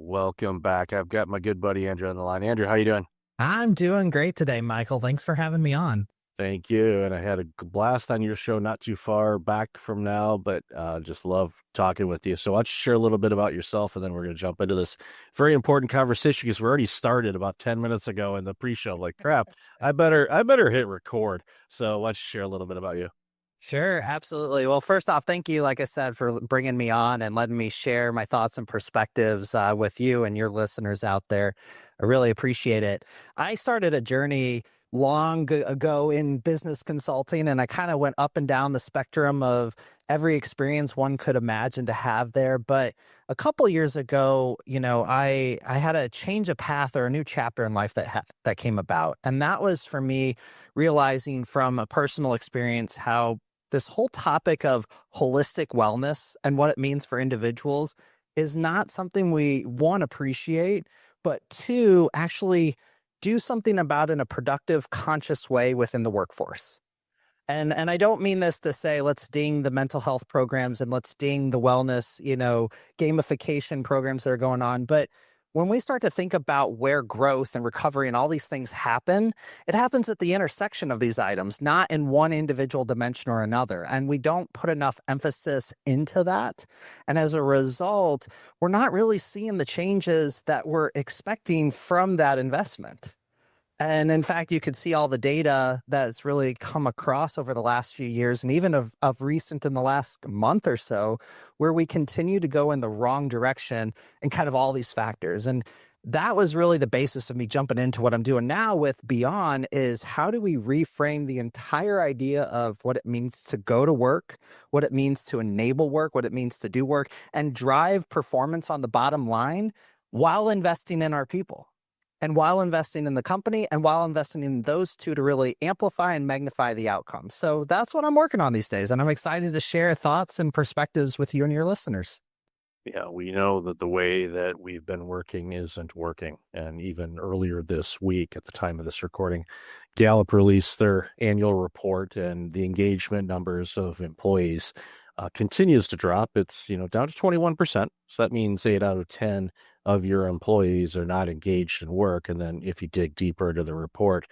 Welcome back. I've got my good buddy Andrew on the line. Andrew, how you doing? I'm doing great today, Michael. Thanks for having me on. Thank you. And I had a blast on your show not too far back from now, but just love talking with you. So why don't you share a little bit about yourself, and then we're going to jump into this very important conversation because we already started about 10 minutes ago in the pre-show. Like, crap, I better hit record. So why don't you share a little bit about you? Sure, absolutely. Well, first off, thank you, like I said, for bringing me on and letting me share my thoughts and perspectives with you and your listeners out there. I really appreciate it. I started a journey ago in business consulting, and I kind of went up and down the spectrum of every experience one could imagine to have there. But a couple years ago, I had a change of path or a new chapter in life that came about, and that was for me realizing from a personal experience how this whole topic of holistic wellness and what it means for individuals is not something we, one, appreciate, but two, actually do something about in a productive, conscious way within the workforce. And I don't mean this to say let's ding the mental health programs and let's ding the wellness, gamification programs that are going on, but when we start to think about where growth and recovery and all these things happen, it happens at the intersection of these items, not in one individual dimension or another. And we don't put enough emphasis into that. And as a result, we're not really seeing the changes that we're expecting from that investment. And in fact, you could see all the data that's really come across over the last few years, and even of recent in the last month or so, where we continue to go in the wrong direction and kind of all these factors. And that was really the basis of me jumping into what I'm doing now with Beyond is how do we reframe the entire idea of what it means to go to work, what it means to enable work, what it means to do work, and drive performance on the bottom line while investing in our people and while investing in the company and while investing in those two to really amplify and magnify the outcomes. So that's what I'm working on these days. And I'm excited to share thoughts and perspectives with you and your listeners. Yeah, we know that the way that we've been working isn't working. And even earlier this week, at the time of this recording, Gallup released their annual report, and the engagement numbers of employees continues to drop. It's, down to 21%. So that means 8 out of 10 of your employees are not engaged in work. And then if you dig deeper into the report,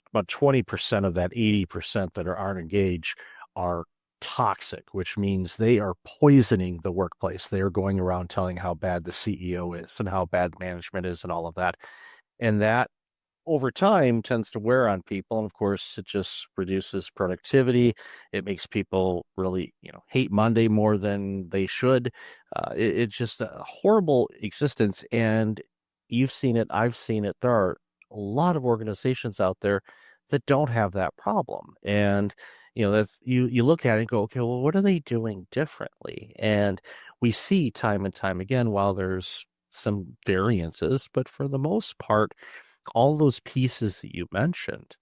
about 20% of that 80% that aren't engaged are toxic, which means they are poisoning the workplace. They are going around telling how bad the CEO is and how bad management is and all of that. And that over time tends to wear on people. And of course, it just reduces productivity. It makes people really, hate Monday more than they should. It's just a horrible existence. And you've seen it. I've seen it. There are a lot of organizations out there that don't have that problem. And that's you look at it and go, okay, well, what are they doing differently? And we see time and time again, while there's some variances, but for the most part, all those pieces that you mentioned,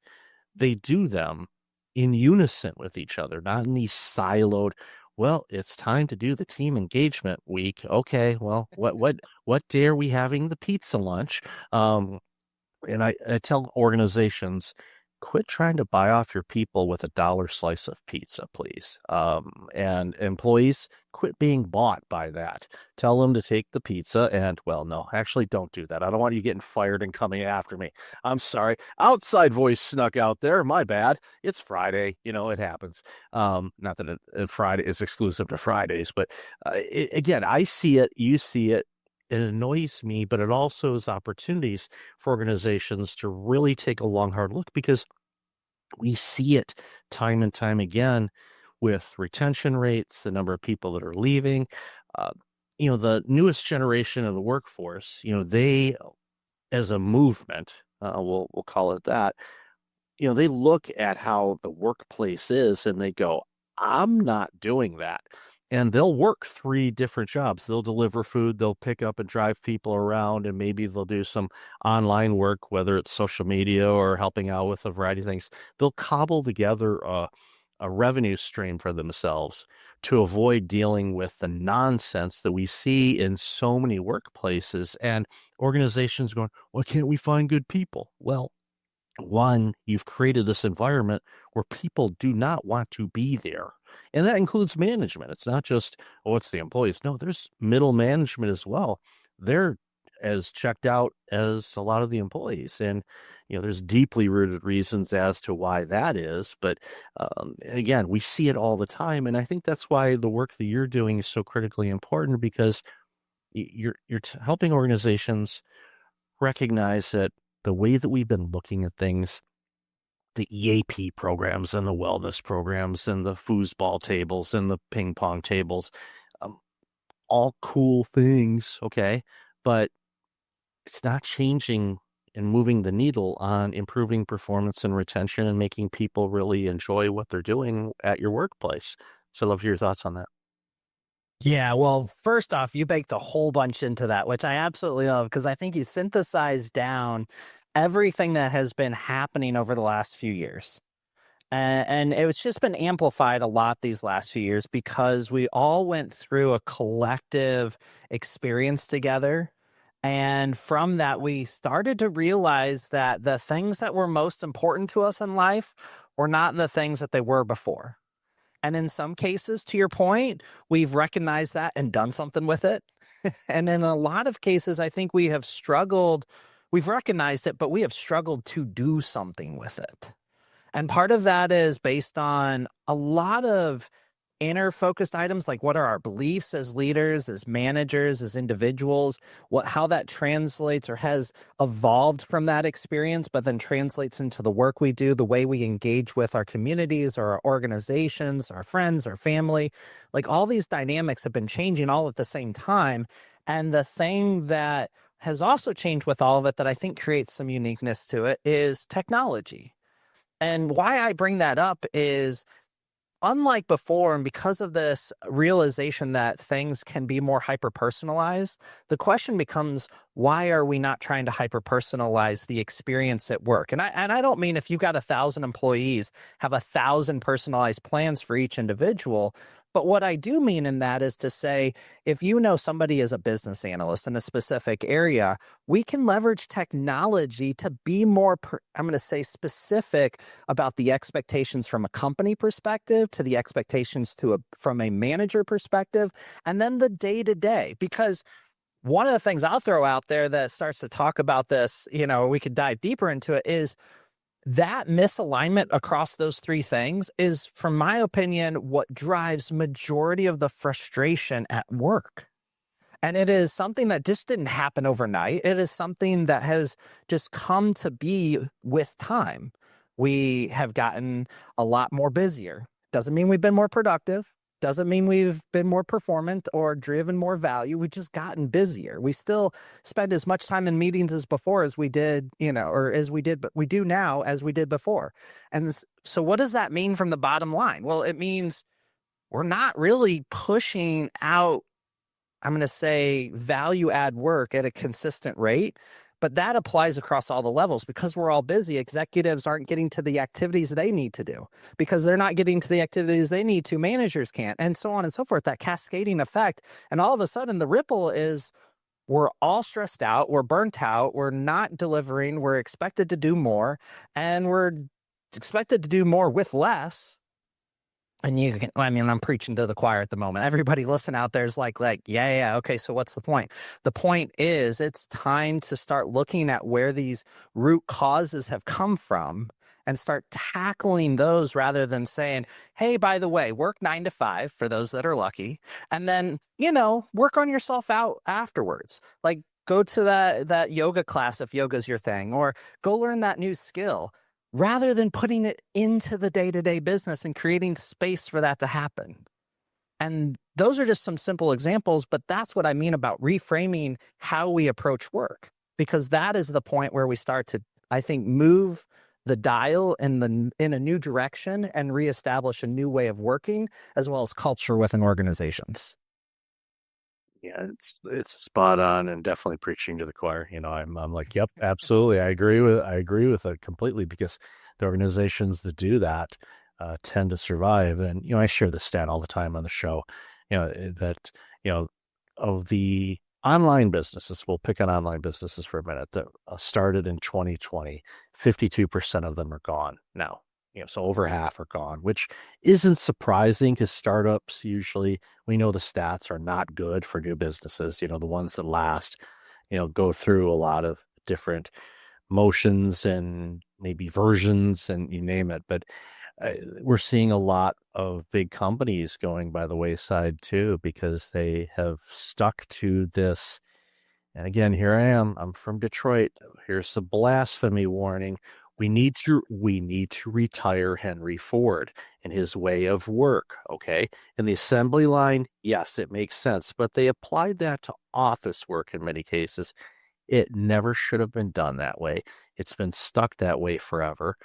they do them in unison with each other, not in these siloed. Well, it's time to do the team engagement week. Okay, well, what day are we having the pizza lunch? And I tell organizations, quit trying to buy off your people with a dollar slice of pizza, please. And employees, quit being bought by that. Tell them to take the pizza and, well, no, actually don't do that. I don't want you getting fired and coming after me. I'm sorry. Outside voice snuck out there. My bad. It's Friday. It happens. Not that Friday is exclusive to Fridays, but again, I see it. You see it. It annoys me, but it also is opportunities for organizations to really take a long, hard look, because we see it time and time again with retention rates, the number of people that are leaving. Uh, the newest generation of the workforce, they, as a movement, we'll call it that, they look at how the workplace is and they go, I'm not doing that. And they'll work 3 different jobs. They'll deliver food, they'll pick up and drive people around, and maybe they'll do some online work, whether it's social media or helping out with a variety of things. They'll cobble together a revenue stream for themselves to avoid dealing with the nonsense that we see in so many workplaces and organizations going, why can't we find good people? Well, one, you've created this environment where people do not want to be there. And that includes management. It's not just, oh, it's the employees. No, there's middle management as well. They're as checked out as a lot of the employees. And, there's deeply rooted reasons as to why that is. But again, we see it all the time. And I think that's why the work that you're doing is so critically important, because you're helping organizations recognize that the way that we've been looking at things, the EAP programs and the wellness programs and the foosball tables and the ping pong tables, um, all cool things, okay? But it's not changing and moving the needle on improving performance and retention and making people really enjoy what they're doing at your workplace. So I'd love your thoughts on that. Yeah, well, first off, you baked a whole bunch into that, which I absolutely love because I think you synthesized down everything that has been happening over the last few years. And it's just been amplified a lot these last few years because we all went through a collective experience together. And from that, we started to realize that the things that were most important to us in life were not the things that they were before. And in some cases, to your point, we've recognized that and done something with it. And in a lot of cases, I think we have struggled. We've recognized it, but we have struggled to do something with it. And part of that is based on a lot of inner focused items, like what are our beliefs as leaders, as managers, as individuals, how that translates or has evolved from that experience, but then translates into the work we do, the way we engage with our communities or our organizations, our friends, our family. Like all these dynamics have been changing all at the same time. And the thing that has also changed with all of it that I think creates some uniqueness to it is technology. And why I bring that up is, unlike before, and because of this realization that things can be more hyper-personalized, the question becomes, why are we not trying to hyper-personalize the experience at work? And I don't mean if you've got 1,000 employees, have 1,000 personalized plans for each individual. But what I do mean in that is to say, if you know somebody is a business analyst in a specific area, we can leverage technology to be more, I'm going to say, specific about the expectations from a company perspective to the expectations from a manager perspective, and then the day-to-day. Because one of the things I'll throw out there that starts to talk about this, we could dive deeper into it, is that misalignment across those three things is, from my opinion, what drives majority of the frustration at work. And it is something that just didn't happen overnight. It is something that has just come to be with time. We have gotten a lot more busier. Doesn't mean we've been more productive. Doesn't mean we've been more performant or driven more value. We've just gotten busier. We still spend as much time in meetings as before as we did, but we do now as we did before. And so what does that mean from the bottom line? Well, it means we're not really pushing out, I'm going to say, value add work at a consistent rate. But that applies across all the levels. Because we're all busy, executives aren't getting to the activities they need to do. Because they're not getting to the activities they need to, managers can't, and so on and so forth, that cascading effect. And all of a sudden, the ripple is we're all stressed out, we're burnt out, we're not delivering, we're expected to do more, and we're expected to do more with less. And I'm preaching to the choir at the moment. Everybody listen out there is like, yeah, okay, so what's the point? The point is it's time to start looking at where these root causes have come from and start tackling those rather than saying, hey, by the way, work 9 to 5 for those that are lucky. And then, work on yourself out afterwards. Like go to that yoga class if yoga's your thing, or go learn that new skill, rather than putting it into the day-to-day business and creating space for that to happen. And those are just some simple examples, but that's what I mean about reframing how we approach work, because that is the point where we start to, I think, move the dial in a new direction and reestablish a new way of working, as well as culture within organizations. Yeah, it's spot on and definitely preaching to the choir. I'm like, yep, absolutely. I agree with it completely, because the organizations that do that tend to survive. And, I share this stat all the time on the show, that, of the online businesses, we'll pick on online businesses for a minute, that started in 2020, 52% of them are gone now. So over half are gone, which isn't surprising, because startups usually, we know the stats are not good for new businesses. The ones that last, go through a lot of different motions and maybe versions and you name it. But we're seeing a lot of big companies going by the wayside too, because they have stuck to this. And again, here I am. I'm from Detroit. Here's the blasphemy warning. We need to retire Henry Ford and his way of work. Okay. And the assembly line, yes, it makes sense, but they applied that to office work in many cases. It never should have been done that way. It's been stuck that way forever.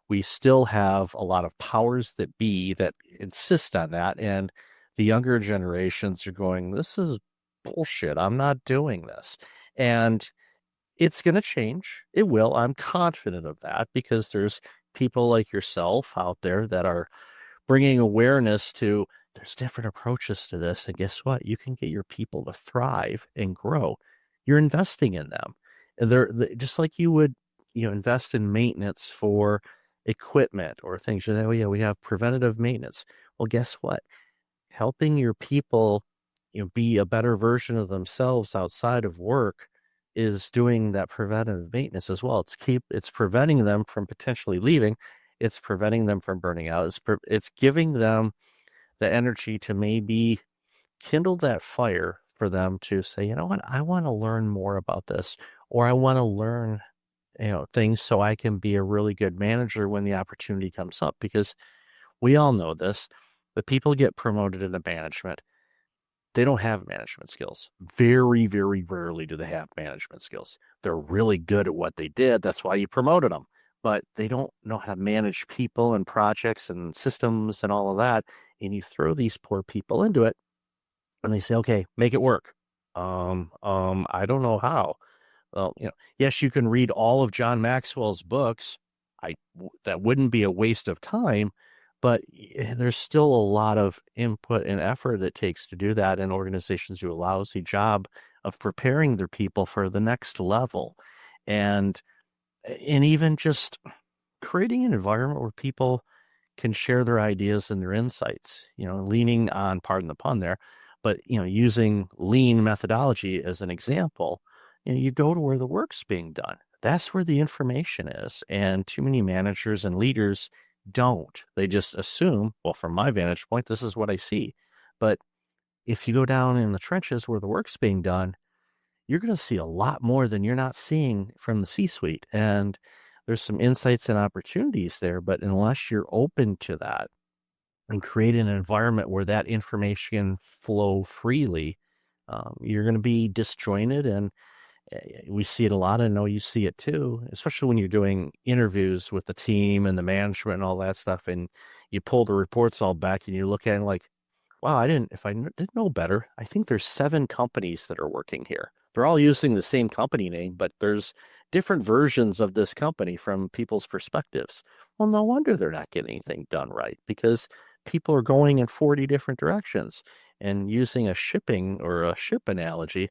We still have a lot of powers that be that insist on that. And the younger generations are going, this is bullshit. I'm not doing this. And it's going to change. It will. I'm confident of that because there's people like yourself out there that are bringing awareness to there's different approaches to this. And guess what? You can get your people to thrive and grow. You're investing in them. And just like you would, invest in maintenance for equipment or things. Oh yeah, we have preventative maintenance. Well, guess what? Helping your people, be a better version of themselves outside of work is doing that preventative maintenance as well. It's preventing them from potentially leaving. It's preventing them from burning out. It's giving them the energy to maybe kindle that fire for them to say, you know what, I want to learn more about this, or I want to learn, things so I can be a really good manager when the opportunity comes up. Because we all know this, but people get promoted into management. They don't have management skills. Very, very rarely do they have management skills. They're really good at what they did. That's why you promoted them. But they don't know how to manage people and projects and systems and all of that. And you throw these poor people into it and they say, okay, make it work. I don't know how. Well, yes, you can read all of John Maxwell's books. That wouldn't be a waste of time, but there's still a lot of input and effort it takes to do that. And organizations do a lousy job of preparing their people for the next level. And even just creating an environment where people can share their ideas and their insights, leaning on, pardon the pun there, but, using lean methodology as an example, you go to where the work's being done. That's where the information is. And too many managers and leaders don't. They just assume, well, from my vantage point, this is what I see. But if you go down in the trenches where the work's being done, you're going to see a lot more than you're not seeing from the C-suite. And there's some insights and opportunities there. But unless you're open to that and create an environment where that information flow freely, you're going to be disjointed. And we see it a lot. I know you see it too, especially when you're doing interviews with the team and the management and all that stuff. And you pull the reports all back and you look at it like, wow, if I didn't know better, I think there's 7 companies that are working here. They're all using the same company name, but there's different versions of this company from people's perspectives. Well, no wonder they're not getting anything done right, because people are going in 40 different directions. And using a shipping or a ship analogy,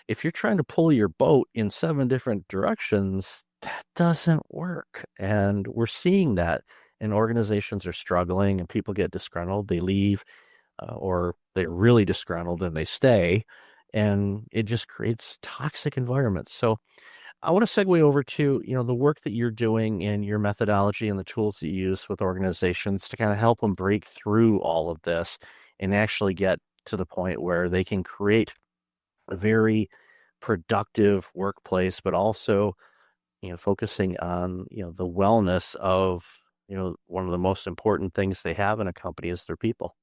if you're trying to pull your boat in 7 different directions, that doesn't work. And we're seeing that, and organizations are struggling and people get disgruntled, they leave, or they're really disgruntled and they stay, and it just creates toxic environments. So I want to segue over to, the work that you're doing and your methodology and the tools that you use with organizations to kind of help them break through all of this and actually get to the point where they can create a very productive workplace, but also, focusing on, the wellness of, one of the most important things they have in a company is their people.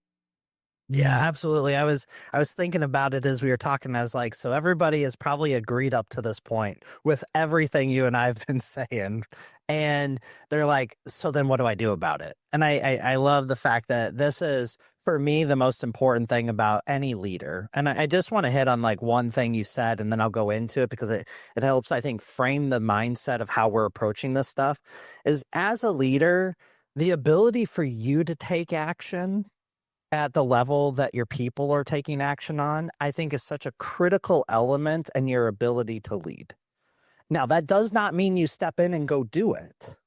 Yeah, absolutely. I was thinking about it as we were talking. I was like, so everybody has probably agreed up to this point with everything you and I've been saying. And they're like, so then what do I do about it? And I love the fact that this is, for me, the most important thing about any leader. And I just want to hit on like one thing you said, and then I'll go into it because it helps, I think, frame the mindset of how we're approaching this stuff. Is, as a leader, the ability for you to take action at the level that your people are taking action on, I think, is such a critical element in your ability to lead. Now, that does not mean you step in and go do it.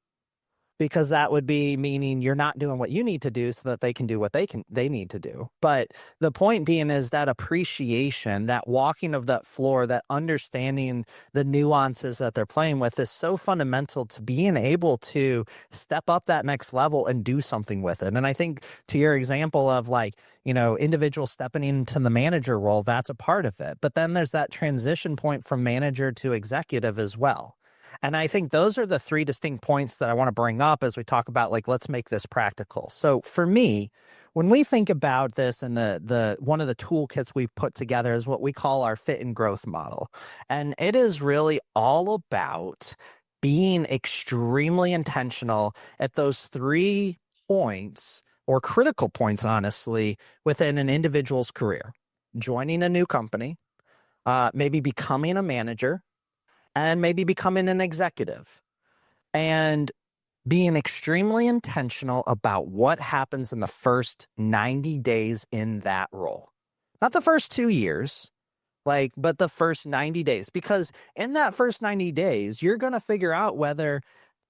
because that would be meaning you're not doing what you need to do so that they can do what they need to do. But the point being is that appreciation, that walking of that floor, that understanding the nuances that they're playing with is so fundamental to being able to step up that next level and do something with it. And I think to your example of like, individuals stepping into the manager role, that's a part of it. But then there's that transition point from manager to executive as well. And I think those are the three distinct points that I want to bring up as we talk about, like, let's make this practical. So for me, when we think about this, and the one of the toolkits we've put together is what we call our fit and growth model. And it is really all about being extremely intentional at those 3 points, or critical points, honestly, within an individual's career: joining a new company, maybe becoming a manager, and maybe becoming an executive, and being extremely intentional about what happens in the first 90 days in that role. Not the first 2 years, but the first 90 days. Because in that first 90 days, you're going to figure out whether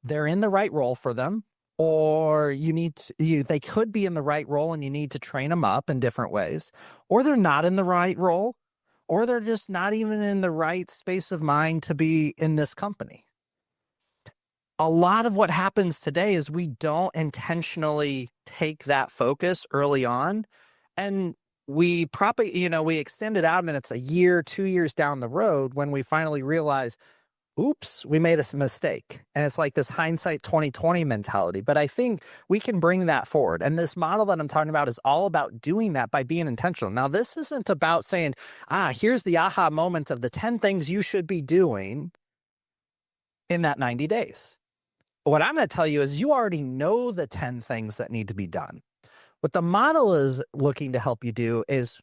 they're in the right role for them, or they could be in the right role and you need to train them up in different ways, or they're not in the right role, or they're just not even in the right space of mind to be in this company. A lot of what happens today is we don't intentionally take that focus early on, and we we extend it out, and it's a year, 2 years down the road when we finally realize, oops, we made a mistake. And it's like this hindsight 2020 mentality. But I think we can bring that forward. And this model that I'm talking about is all about doing that by being intentional. Now, this isn't about saying, here's the aha moment of the 10 things you should be doing in that 90 days. What I'm going to tell you is you already know the 10 things that need to be done. What the model is looking to help you do is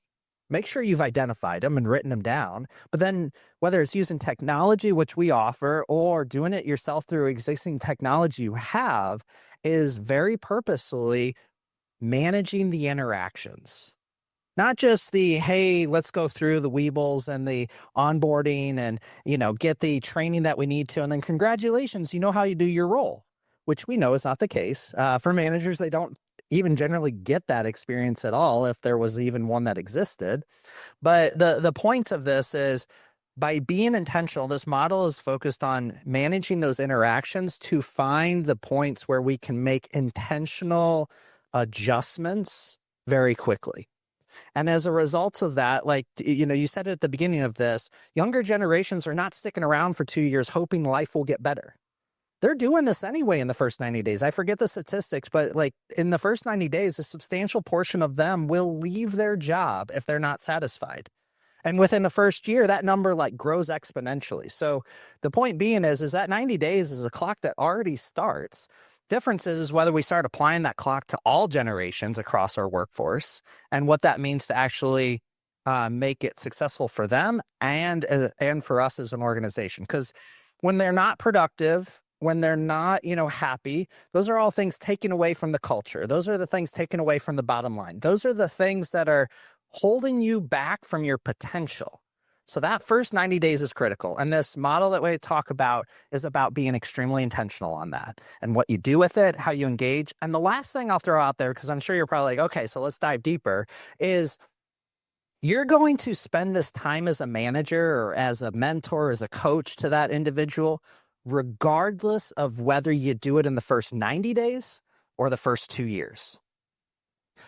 make sure you've identified them and written them down. But then whether it's using technology, which we offer, or doing it yourself through existing technology you have, is very purposefully managing the interactions. Not just the, hey, let's go through the Weebles and the onboarding and, get the training that we need to. And then congratulations, you know how you do your role, which we know is not the case. For managers, they don't even generally get that experience at all, if there was even one that existed. But the point of this is, by being intentional, this model is focused on managing those interactions to find the points where we can make intentional adjustments very quickly. And as a result of that, you said it at the beginning of this, younger generations are not sticking around for 2 years hoping life will get better. They're doing this anyway in the first 90 days. I forget the statistics, but in the first 90 days, a substantial portion of them will leave their job if they're not satisfied. And within the first year, that number grows exponentially. So the point being is that 90 days is a clock that already starts. Difference is whether we start applying that clock to all generations across our workforce, and what that means to actually make it successful for them and for us as an organization. Because when they're not productive, when they're not, happy, those are all things taken away from the culture. Those are the things taken away from the bottom line. Those are the things that are holding you back from your potential. So that first 90 days is critical. And this model that we talk about is about being extremely intentional on that and what you do with it, how you engage. And the last thing I'll throw out there, because I'm sure you're probably like, okay, so let's dive deeper, is you're going to spend this time as a manager or as a mentor, as a coach to that individual, regardless of whether you do it in the first 90 days or the first 2 years.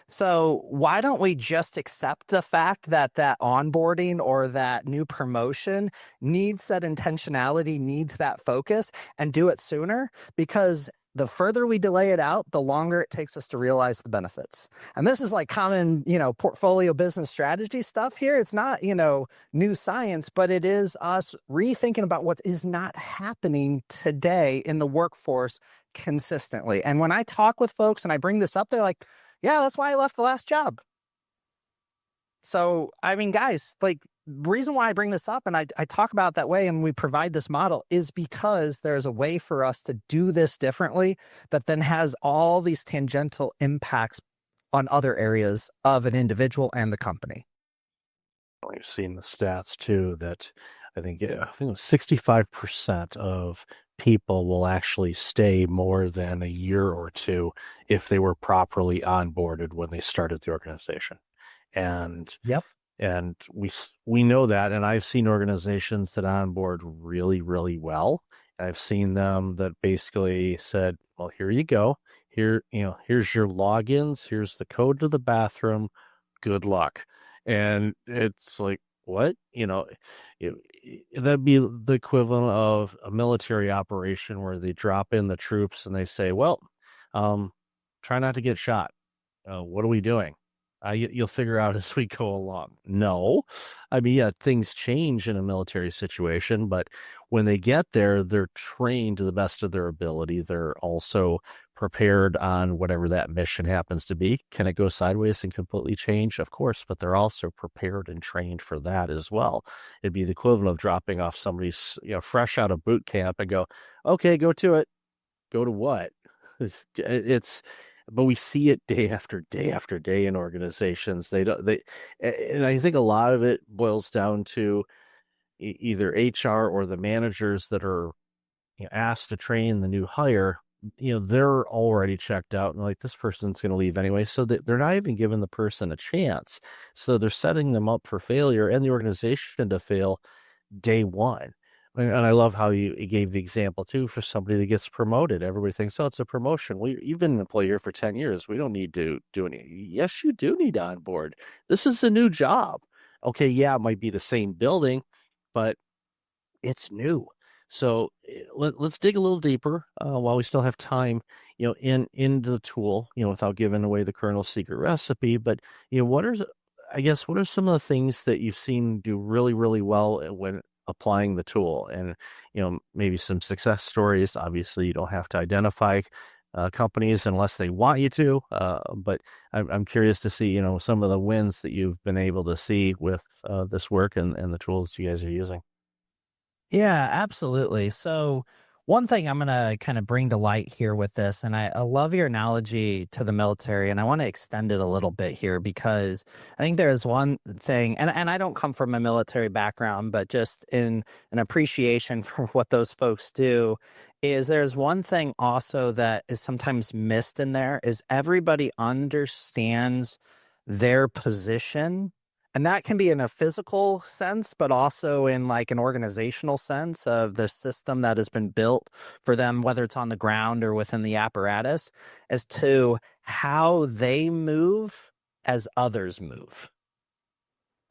So why don't we just accept the fact that onboarding or that new promotion needs that intentionality, needs that focus, and do it sooner? Because the further we delay it out, the longer it takes us to realize the benefits. And this is common, portfolio business strategy stuff here. It's not, new science, but it is us rethinking about what is not happening today in the workforce consistently. And when I talk with folks and I bring this up, they're like, yeah, that's why I left the last job. So, guys, reason why I bring this up and I talk about it that way and we provide this model is because there's a way for us to do this differently that then has all these tangential impacts on other areas of an individual and the company. We've seen the stats too that I think it was 65% of people will actually stay more than a year or two if they were properly onboarded when they started the organization. And Yep. we know that, and I've seen organizations that onboard really, really well. I've seen them that basically said, well, here you go. Here's your logins, here's the code to the bathroom. Good luck. And it's like, what? That'd be the equivalent of a military operation where they drop in the troops and they say, well, try not to get shot. What are we doing? You'll figure out as we go along. No, I mean, yeah, things change in a military situation, but when they get there, they're trained to the best of their ability. They're also prepared on whatever that mission happens to be. Can it go sideways and completely change? Of course, but they're also prepared and trained for that as well. It'd be the equivalent of dropping off somebody's, fresh out of boot camp and go, okay, go to it. Go to what? It's, but we see it day after day after day in organizations. And I think a lot of it boils down to either HR or the managers that are asked to train the new hire. They're already checked out and like, this person's going to leave anyway. So that they're not even giving the person a chance. So they're setting them up for failure and the organization to fail day one. And I love how you gave the example too for somebody that gets promoted. Everybody thinks, oh, it's a promotion. Well, you've been an employee here for 10 years. We don't need to do any. Yes, you do need to onboard. This is a new job. Okay, yeah, it might be the same building, but it's new. So let's dig a little deeper while we still have time, into the tool, without giving away the Colonel's secret recipe. But what are some of the things that you've seen do really, really well when applying the tool, and maybe some success stories? Obviously, you don't have to identify companies unless they want you to, but I'm curious to see some of the wins that you've been able to see with this work and the tools you guys are using. Yeah, absolutely. So, one thing I'm going to kind of bring to light here with this, and I love your analogy to the military, and I want to extend it a little bit here because I think there is one thing, and I don't come from a military background, but just in an appreciation for what those folks do, is there's one thing also that is sometimes missed in there is everybody understands their position, and that can be in a physical sense, but also in like an organizational sense of the system that has been built for them, whether it's on the ground or within the apparatus, as to how they move as others move.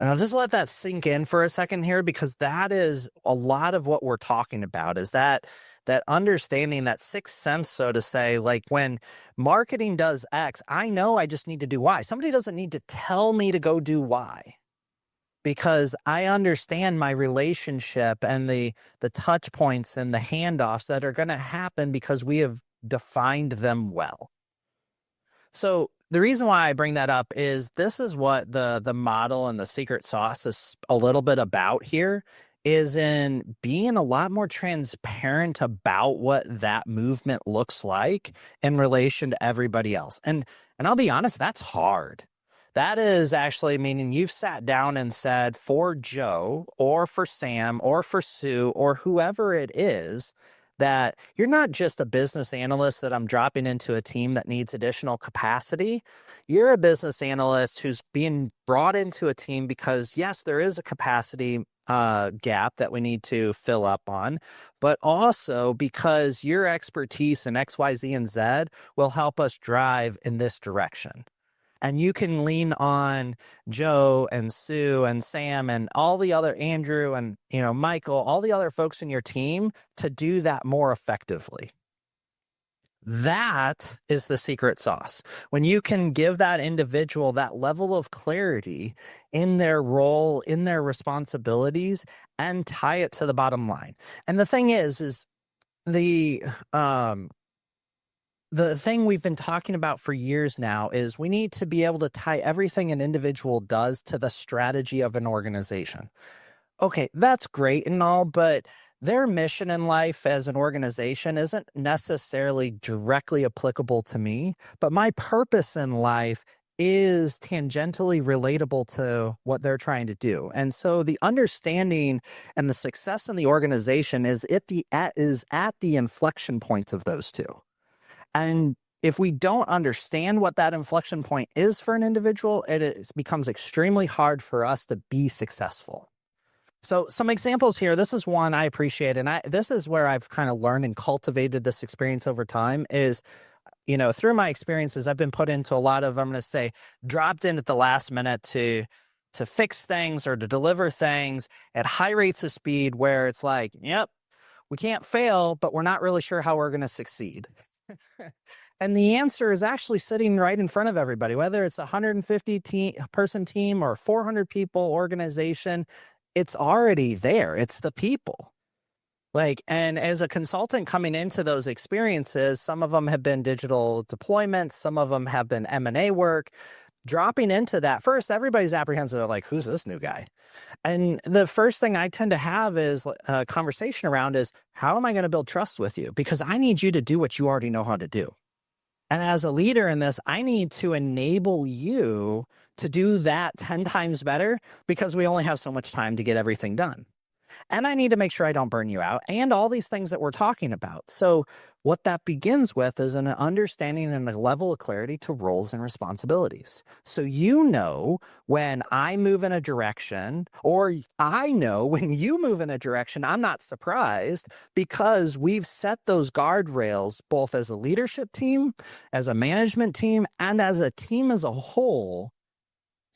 And I'll just let that sink in for a second here, because that is a lot of what we're talking about, is that understanding, that sixth sense, so to say. Like when marketing does X, I know I just need to do Y. Somebody doesn't need to tell me to go do Y, because I understand my relationship and the touch points and the handoffs that are going to happen because we have defined them well. So the reason why I bring that up is this is what the model and the secret sauce is a little bit about here, is in being a lot more transparent about what that movement looks like in relation to everybody else. And I'll be honest, that's hard. That is actually meaning you've sat down and said, for Joe or for Sam or for Sue or whoever it is, that you're not just a business analyst that I'm dropping into a team that needs additional capacity. You're a business analyst who's being brought into a team because, yes, there is a capacity gap that we need to fill up on, but also because your expertise in X, Y, Z, and Z will help us drive in this direction. And you can lean on Joe and Sue and Sam and all the other, Andrew and Michael, all the other folks in your team to do that more effectively. That is the secret sauce. When you can give that individual that level of clarity in their role, in their responsibilities, and tie it to the bottom line. And the thing is the thing we've been talking about for years now is we need to be able to tie everything an individual does to the strategy of an organization. Okay, that's great and all, but their mission in life as an organization isn't necessarily directly applicable to me, but my purpose in life is tangentially relatable to what they're trying to do. And so the understanding and the success in the organization is at the inflection points of those two. And if we don't understand what that inflection point is for an individual, becomes extremely hard for us to be successful. So some examples here, this is one I appreciate, and this is where I've kind of learned and cultivated this experience over time is, through my experiences, I've been put into a lot of, I'm going to say, dropped in at the last minute to fix things or to deliver things at high rates of speed where it's like, yep, we can't fail, but we're not really sure how we're going to succeed. And the answer is actually sitting right in front of everybody, whether it's a 150 person team or 400 people organization, it's already there. It's the people. And as a consultant coming into those experiences, some of them have been digital deployments, some of them have been M&A work. Dropping into that first, everybody's apprehensive. They're like, who's this new guy? And the first thing I tend to have is a conversation around is, how am I going to build trust with you? Because I need you to do what you already know how to do. And as a leader in this, I need to enable you to do that 10 times better because we only have so much time to get everything done. And I need to make sure I don't burn you out and all these things that we're talking about. So what that begins with is an understanding and a level of clarity to roles and responsibilities. So when I move in a direction, or I know when you move in a direction, I'm not surprised because we've set those guardrails both as a leadership team, as a management team, and as a team as a whole,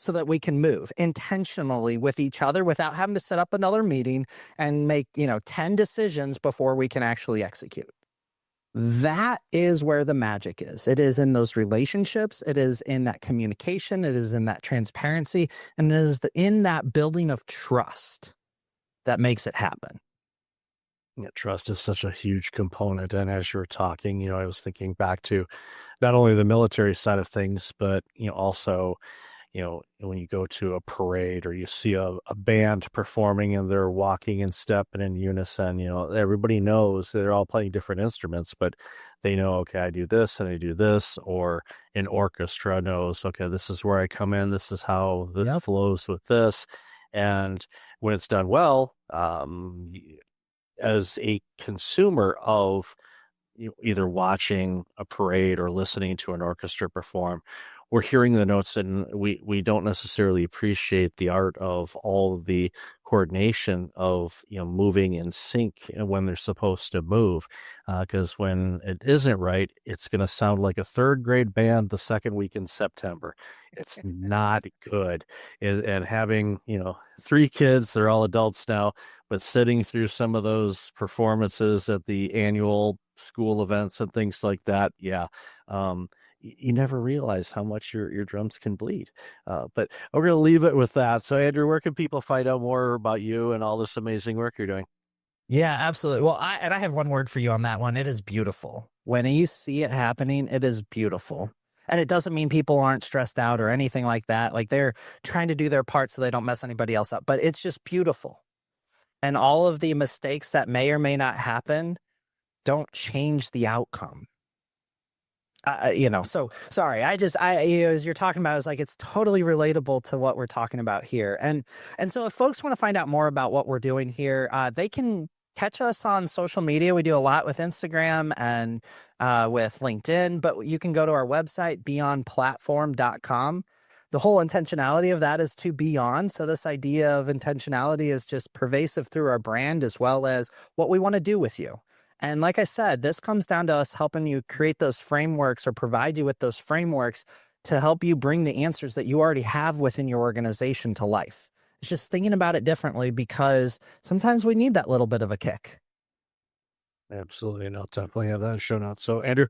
so that we can move intentionally with each other without having to set up another meeting and make, 10 decisions before we can actually execute. That is where the magic is. It is in those relationships. It is in that communication. It is in that transparency. And it is in that building of trust that makes it happen. Yeah, trust is such a huge component. And as you're talking, I was thinking back to not only the military side of things, but, also, when you go to a parade or you see a band performing and they're walking in step and in unison, everybody knows they're all playing different instruments, but they know, okay, I do this and I do this, or an orchestra knows, okay, this is where I come in. This is how this flows with this. And when it's done well, as a consumer of either watching a parade or listening to an orchestra perform, we're hearing the notes and we don't necessarily appreciate the art of all of the coordination of, moving in sync when they're supposed to move. Because when it isn't right, it's going to sound like a third grade band the second week in September. It's not good. And having, 3 kids, they're all adults now, but sitting through some of those performances at the annual school events and things like that. Yeah. You never realize how much your drums can bleed. But we're going to leave it with that. So Andrew, where can people find out more about you and all this amazing work you're doing? Yeah, absolutely. Well, I have one word for you on that one. It is beautiful. When you see it happening, it is beautiful. And it doesn't mean people aren't stressed out or anything like that. Like they're trying to do their part so they don't mess anybody else up, but it's just beautiful. And all of the mistakes that may or may not happen don't change the outcome. So sorry. As you're talking about, it's like, it's totally relatable to what we're talking about here. And so if folks want to find out more about what we're doing here, they can catch us on social media. We do a lot with Instagram and with LinkedIn, but you can go to our website, beyondplatform.com. The whole intentionality of that is to be on. So this idea of intentionality is just pervasive through our brand as well as what we want to do with you. And like I said, this comes down to us helping you create those frameworks or provide you with those frameworks to help you bring the answers that you already have within your organization to life. It's just thinking about it differently because sometimes we need that little bit of a kick. Absolutely. And I'll definitely have that in show notes. So Andrew,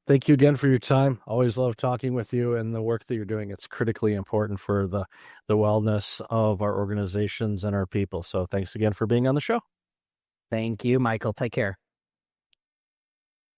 thank you again for your time. Always love talking with you and the work that you're doing. It's critically important for the wellness of our organizations and our people. So thanks again for being on the show. Thank you, Michael. Take care.